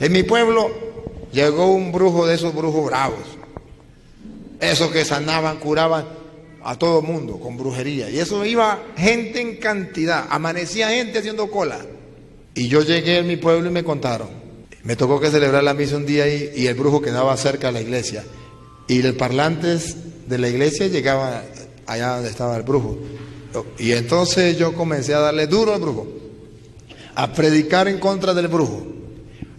En mi pueblo llegó un brujo de esos brujos bravos, esos que sanaban, curaban a todo mundo con brujería. Y eso iba gente en cantidad, amanecía gente haciendo cola. Y yo llegué a mi pueblo y me contaron. Me tocó que celebrar la misa un día ahí y el brujo quedaba cerca de la iglesia. Y los parlantes de la iglesia llegaban allá donde estaba el brujo. Y entonces yo comencé a darle duro al brujo, a predicar en contra del brujo.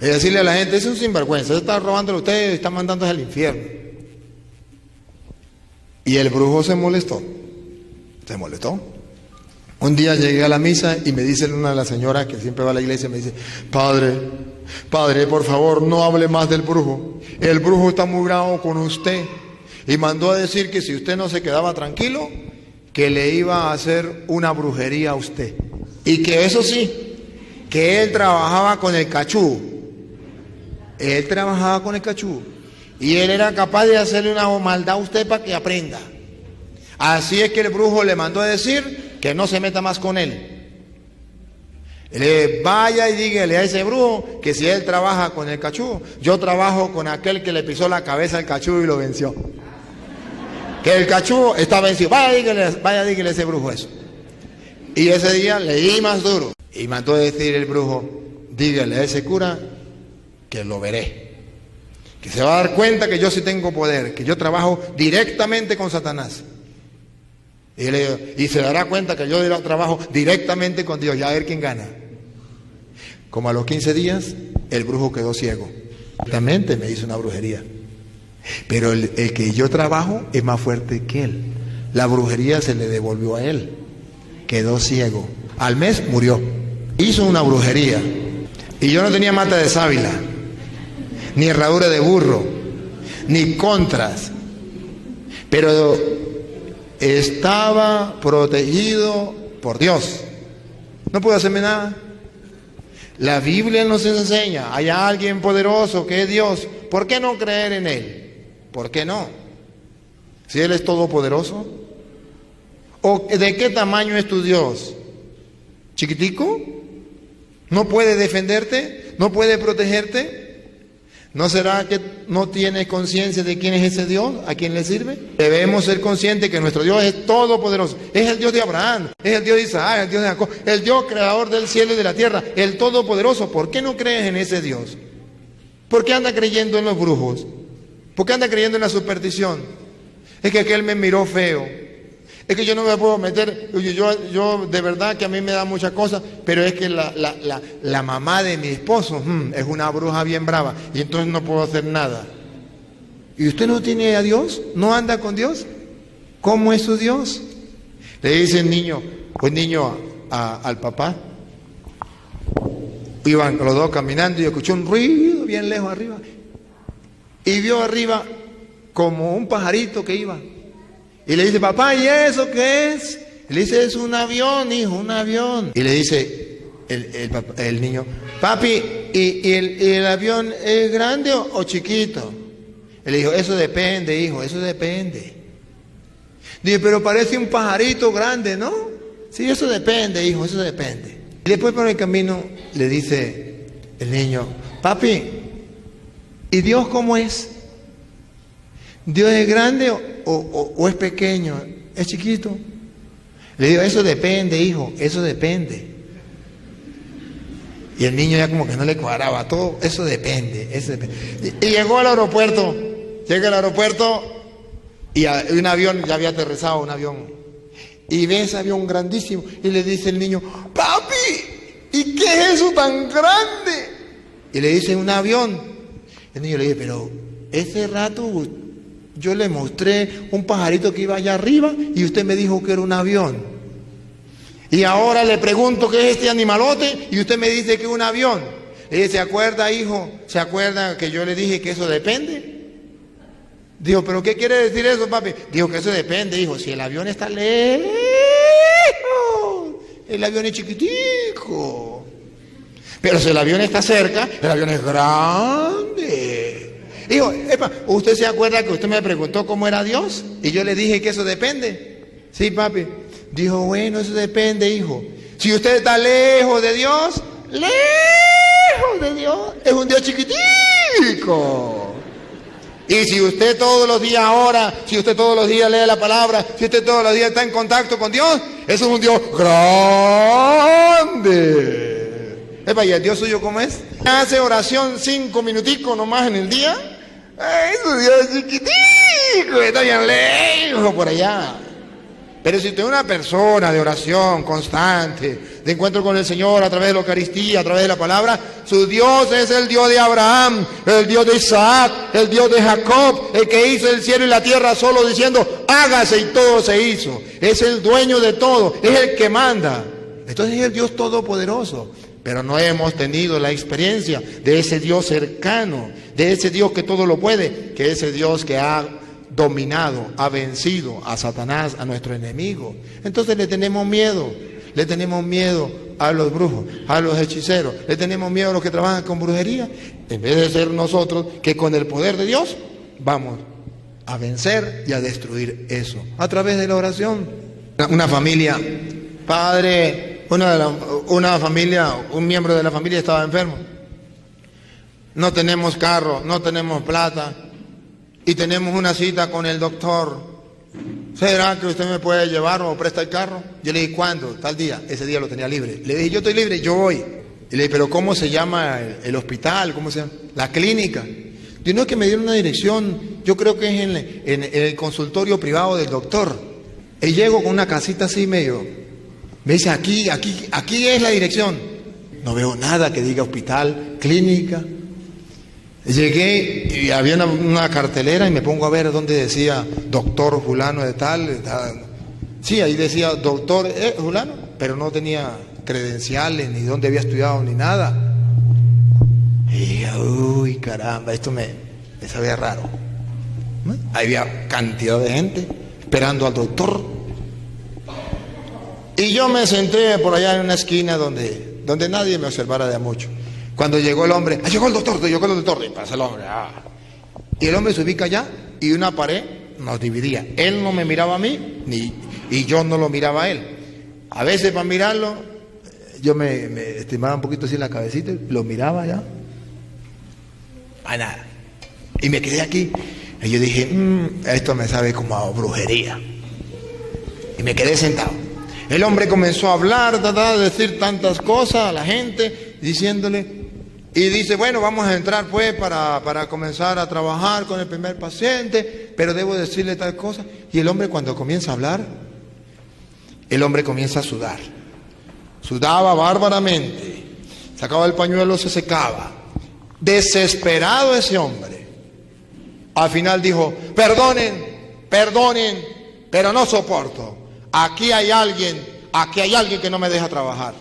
Y decirle a la gente, ese es un sinvergüenza, está robándole a ustedes, está mandándose al infierno. Y el brujo se molestó. Un día llegué a la misa y me dice una de las señoras que siempre va a la iglesia, me dice, padre, por favor, no hable más del brujo. El brujo está muy bravo con usted. Y mandó a decir que si usted no se quedaba tranquilo, que le iba a hacer una brujería a usted. Y que eso sí, que él trabajaba con el cachú. Él trabajaba con el cachú. Y él era capaz de hacerle una maldad a usted para que aprenda. Así es que el brujo le mandó a decir que no se meta más con él. Vaya y dígale a ese brujo que si él trabaja con el cachú, yo trabajo con aquel que le pisó la cabeza al cachú y lo venció. Que el cachú está vencido. Vaya dígale a ese brujo eso. Y ese día le di más duro. Y mandó a decir el brujo, dígale a ese cura que lo veré. Que se va a dar cuenta que yo sí tengo poder, que yo trabajo directamente con Satanás. Y se dará cuenta que yo trabajo directamente con Dios, ya a ver quién gana. Como a los 15 días, el brujo quedó ciego. Exactamente, me hizo una brujería. Pero el que yo trabajo es más fuerte que él. La brujería se le devolvió a él. Quedó ciego. Al mes murió. Hizo una brujería. Y yo no tenía mata de sábila, ni herradura de burro, ni contras. Pero estaba protegido por Dios. No puedo hacerme nada. La Biblia nos enseña, hay alguien poderoso que es Dios. ¿Por qué no creer en Él? ¿Por qué no? Si Él es todopoderoso. ¿O de qué tamaño es tu Dios? ¿Chiquitico? ¿No puede defenderte? ¿No puede protegerte? ¿No será que no tienes conciencia de quién es ese Dios? ¿A quién le sirve? Debemos ser conscientes que nuestro Dios es todopoderoso. Es el Dios de Abraham, es el Dios de Isaac, el Dios de Jacob, el Dios creador del cielo y de la tierra, el todopoderoso. ¿Por qué no crees en ese Dios? ¿Por qué anda creyendo en los brujos? ¿Por qué anda creyendo en la superstición? Es que aquel me miró feo. Es que yo no me puedo meter, yo de verdad que a mí me da muchas cosas, pero es que la mamá de mi esposo es una bruja bien brava y entonces no puedo hacer nada. ¿Y usted no tiene a Dios? ¿No anda con Dios? ¿Cómo es su Dios? Le dice el niño, al papá. Iban los dos caminando y escuchó un ruido bien lejos arriba. Y vio arriba como un pajarito que iba. Y le dice, papá, ¿y eso qué es? Y le dice, es un avión, hijo, un avión. Y le dice el niño, papi, ¿y el avión es grande o chiquito? Y le dijo, eso depende, hijo, eso depende. Dice, pero parece un pajarito grande, ¿no? Sí, eso depende, hijo, eso depende. Y después por el camino le dice el niño, papi, ¿y Dios cómo es? ¿Dios es grande o es pequeño? ¿Es chiquito? Le digo, eso depende, hijo, eso depende. Y el niño ya como que no le cuadraba todo, eso depende, eso depende. Y llegó al aeropuerto, llega al aeropuerto y un avión, ya había aterrizado un avión. Y ve ese avión grandísimo y le dice el niño, papi, ¿y qué es eso tan grande? Y le dice, un avión. El niño le dice, pero ese rato yo le mostré un pajarito que iba allá arriba y usted me dijo que era un avión. Y ahora le pregunto qué es este animalote y usted me dice que es un avión. Le dice, ¿se acuerda, hijo? ¿Se acuerda que yo le dije que eso depende? Dijo, ¿pero qué quiere decir eso, papi? Dijo que eso depende, hijo. Si el avión está lejos, el avión es chiquitico. Pero si el avión está cerca, el avión es grande. Dijo, ¿usted se acuerda que usted me preguntó cómo era Dios? Y yo le dije que eso depende. Sí, papi. Dijo, bueno, eso depende, hijo. Si usted está lejos de Dios, lejos lejos de Dios, es un Dios chiquitico. Y si usted todos los días ora, si usted todos los días lee la palabra, si usted todos los días está en contacto con Dios, eso es un Dios grande. ¿Y el Dios suyo cómo es? Hace oración 5 minuticos nomás en el día. Es un Dios chiquitico, está bien lejos por allá. Pero si usted es una persona de oración constante, de encuentro con el Señor a través de la Eucaristía, a través de la palabra, su Dios es el Dios de Abraham, el Dios de Isaac, el Dios de Jacob, el que hizo el cielo y la tierra solo diciendo, hágase, y todo se hizo. Es el dueño de todo, es el que manda. Entonces es el Dios todopoderoso. Pero no hemos tenido la experiencia de ese Dios cercano, de ese Dios que todo lo puede, que ese Dios que ha dominado, ha vencido a Satanás, a nuestro enemigo. Entonces le tenemos miedo a los brujos, a los hechiceros, le tenemos miedo a los que trabajan con brujería, en vez de ser nosotros que con el poder de Dios vamos a vencer y a destruir eso, a través de la oración. Una familia, un miembro de la familia estaba enfermo. No tenemos carro, no tenemos plata, y tenemos una cita con el doctor. ¿Será que usted me puede llevar o presta el carro? Yo le dije, ¿cuándo? Tal día. Ese día lo tenía libre. Le dije, yo estoy libre, yo voy. Y le dije, ¿pero cómo se llama el hospital? ¿Cómo se llama? La clínica. Yo no, es que me dieron una dirección, yo creo que es en el consultorio privado del doctor. Y llego con una casita así medio. Me dice, aquí es la dirección. No veo nada que diga hospital, clínica. Llegué y había una cartelera y me pongo a ver donde decía doctor fulano de tal. Sí, ahí decía doctor fulano, pero no tenía credenciales, ni dónde había estudiado, ni nada. Y uy, caramba, esto me sabía raro. Había cantidad de gente esperando al doctor. Y yo me senté por allá en una esquina donde nadie me observara de mucho. Cuando llegó el hombre, llegó el doctor, y pasa el hombre. Y el hombre se ubica allá y una pared nos dividía. Él no me miraba a mí, y yo no lo miraba a él. A veces para mirarlo, yo me estimaba un poquito así la cabecita, lo miraba allá. A nada. Y me quedé aquí. Y yo dije, esto me sabe como a brujería. Y me quedé sentado. El hombre comenzó a hablar, a decir tantas cosas a la gente, diciéndole. Y dice, bueno, vamos a entrar pues para comenzar a trabajar con el primer paciente, pero debo decirle tal cosa. Y el hombre, cuando comienza a hablar, el hombre comienza a sudar. Sudaba bárbaramente. Sacaba el pañuelo, se secaba. Desesperado ese hombre. Al final dijo, perdonen, pero no soporto. Aquí hay alguien que no me deja trabajar.